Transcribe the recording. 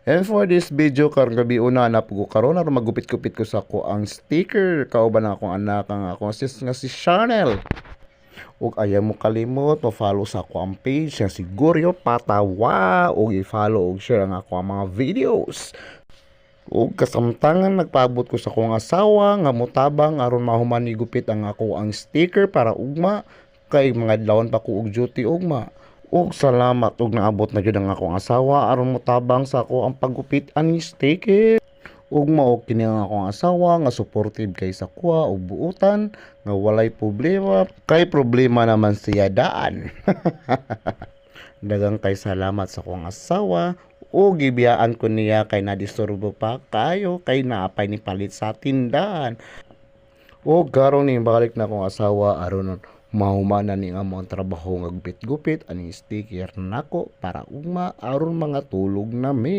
And for this video karong gabi una na po karon aron magupit-kupit ko sa ko ang sticker kauban na akong anak ang akong sis nga si Chanel. Ug ayaw mo kalimot mo-follow sa ako ang page nga si Goryo Patawa ug i-follow ug share ang ako ang mga videos. Ug kasamtangan nagpaabot ko sa akong asawa nga motabang aron mahuman ni gupit ang ako ang sticker para ugma kay mga adlawon pa ko og duty ugma. Ug salamat ug naabot na gyud ang akong asawa aron motabang sa ako ang paggupit ani sticker. Ug mao kini ang akong asawa nga supportive kay sa kuha ug buutan nga walay problema kay problema naman siya daan. Daghang kay salamat sa akong asawa ug gibiyaan ko niya kay nadisturbo pa kayo kay naapay ni palit sa tindahan. O karon ni balik na akong asawa aron mahumanan ni amo ang trabaho nga gupit-gupit ani sticker nako para ugma aron mga tulog na mi.